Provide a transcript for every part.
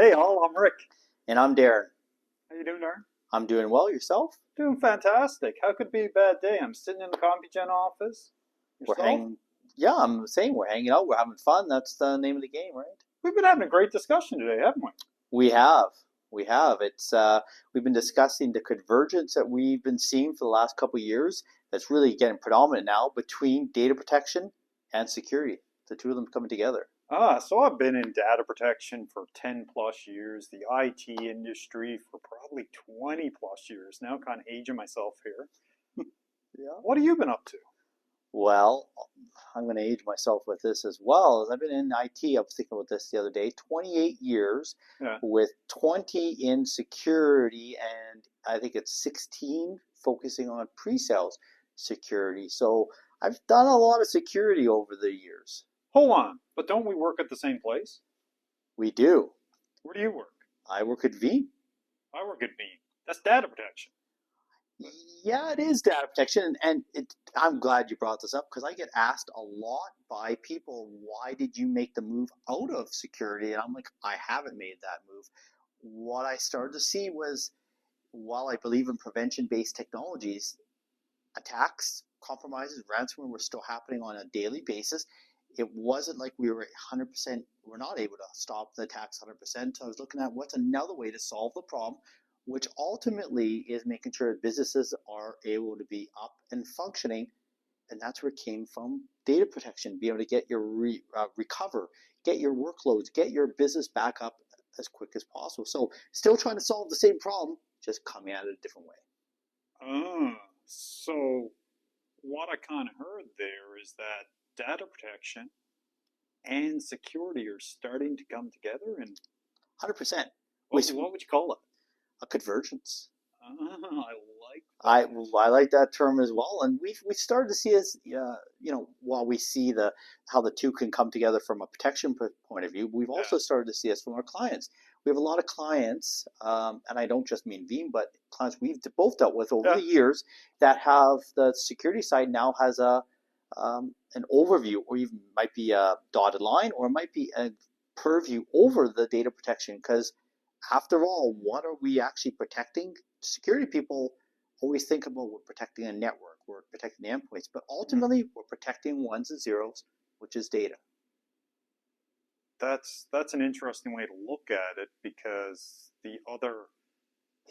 Hey all, I'm Rick. And I'm Derran. How you doing, Darren? I'm doing well. Yourself? Doing fantastic. How could it be a bad day? I'm sitting in the CompuGen office. We're Yourself? hanging. Yeah, I'm saying we're hanging out. We're having fun. That's the name of the game, right? We've been having a great discussion today, haven't we? We have. We have. We've been discussing the convergence that we've been seeing for the last couple of years. That's really getting predominant now between data protection and security. The two of them coming together. So I've been in data protection for 10 plus years, the IT industry for probably 20 plus years. Now kind of aging myself here. Yeah. What have you been up to? Well, I'm going to age myself with this as well. As I've been in IT, I was thinking about this the other day. 28 years Yeah. with 20 in security, and I think it's 16 focusing on pre-sales security. So I've done a lot of security over the years. Hold on, but don't we work at the same place? We do. Where do you work? I work at V. I work at Beam. That's data protection. Yeah, it is data protection, and I'm glad you brought this up because I get asked a lot by people, why did you make the move out of security? And I'm like, I haven't made that move. What I started to see was, while I believe in prevention-based technologies, attacks, compromises, ransomware were still happening on a daily basis. It wasn't like we were 100%, we're not able to stop the attacks 100%. So I was looking at what's another way to solve the problem, which ultimately is making sure businesses are able to be up and functioning. And that's where it came from: data protection, be able to get your recover, get your workloads, get your business back up as quick as possible. So still trying to solve the same problem, just coming at it a different way. So what I kind of heard there is that data protection and security are starting to come together, and 100%. what would you call it? A convergence. I like I like that term as well, and we started to see as while we see how the two can come together from a protection point of view, we've also started to see this from our clients. We have a lot of clients, and I don't just mean Veeam, but clients we've both dealt with over the years that have the security side now has an overview, or even might be a dotted line, or it might be a purview over the data protection. Because after all, what are we actually protecting? Security people always think about, we're protecting a network, we're protecting the endpoints, but ultimately we're protecting ones and zeros, which is data. That's an interesting way to look at it, because the other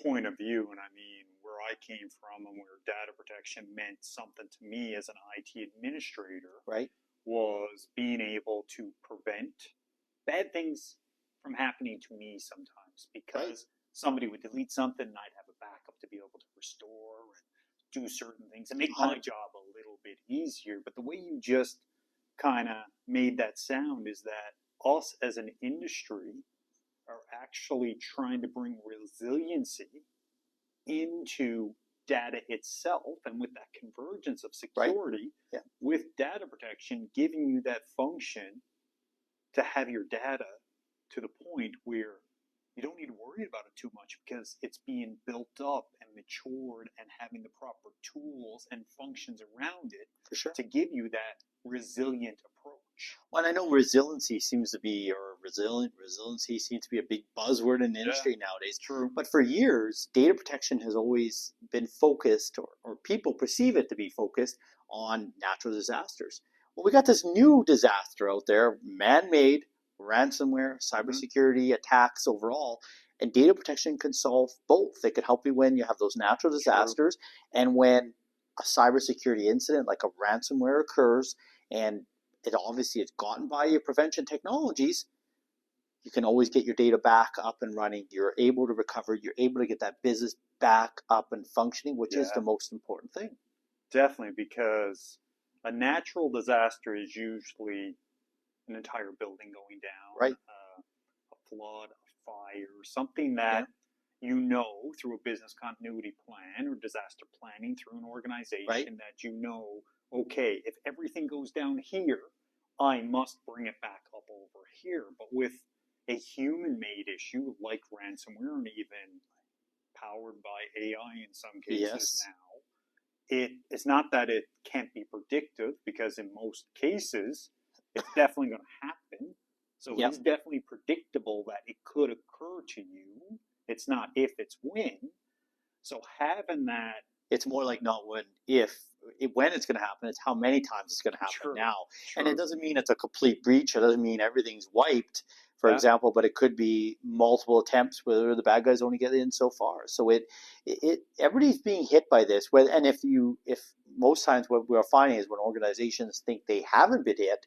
point of view, and I mean where I came from and where data protection meant something to me as an IT administrator, right, was being able to prevent bad things from happening to me sometimes, because somebody would delete something and I'd have a backup to be able to restore and do certain things and make my job a little bit easier. But the way you just kind of made that sound is that us as an industry are actually trying to bring resiliency into data itself, and with that convergence of security with data protection, giving you that function to have your data to the point where you don't need to worry about it too much, because it's being built up and matured and having the proper tools and functions around it to give you that resilient approach. Well, I know resiliency seems to be, or resiliency seems to be a big buzzword in the industry nowadays. True. But for years, data protection has always been focused, or people perceive it to be focused on natural disasters. Well, we got this new disaster out there, man-made, ransomware, cybersecurity attacks overall, and data protection can solve both. It could help you when you have those natural disasters, and when a cybersecurity incident like a ransomware occurs, and it's gotten by your prevention technologies, you can always get your data back up and running. You're able to recover. You're able to get that business back up and functioning, which is the most important thing. Definitely, because a natural disaster is usually an entire building going down, a flood, a fire, something that you know through a business continuity plan or disaster planning through an organization that you know, okay, if everything goes down here, I must bring it back up over here. But with a human-made issue like ransomware, and even powered by AI in some cases now, it's not that it can't be predictive, because in most cases, it's definitely going to happen. So it's definitely predictable that it could occur. occur to you. It's not if, it's when. So having that, it's more like not when it's going to happen. It's how many times it's going to happen True, now. true. And it doesn't mean it's a complete breach. It doesn't mean everything's wiped, for Yeah. example, but it could be multiple attempts where the bad guys only get in so far. So everybody's being hit by this. And if most times what we're finding is when organizations think they haven't been hit,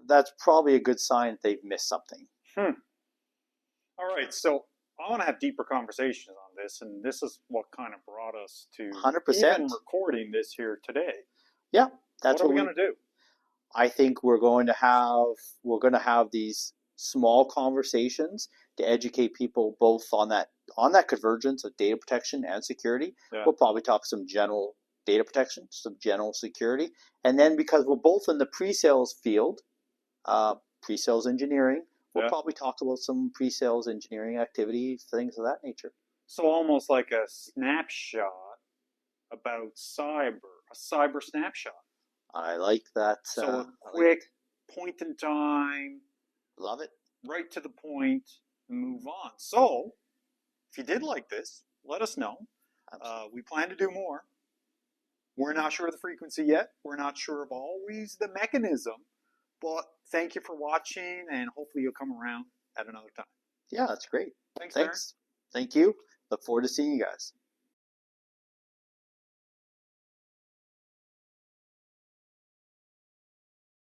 that's probably a good sign that they've missed something. All right, so I want to have deeper conversations on this, and this is what kind of brought us to 100%. even recording this here today. Yeah, that's what are we going to do. I think we're going to have these small conversations to educate people both on that convergence of data protection and security. Yeah. We'll probably talk some general data protection, some general security, and then because we're both in the pre-sales field, pre-sales engineering, we'll probably talk about some pre-sales engineering activities, things of that nature. So almost like a snapshot about a cyber-snapshot. I like that. So a quick point in time. Love it. Right to the point and move on. So if you did like this, let us know. We plan to do more. We're not sure of the frequency yet. We're not sure of always the mechanism. But thank you for watching, and hopefully you'll come around at another time. Yeah, that's great. Thanks. Thank you. Look forward to seeing you guys.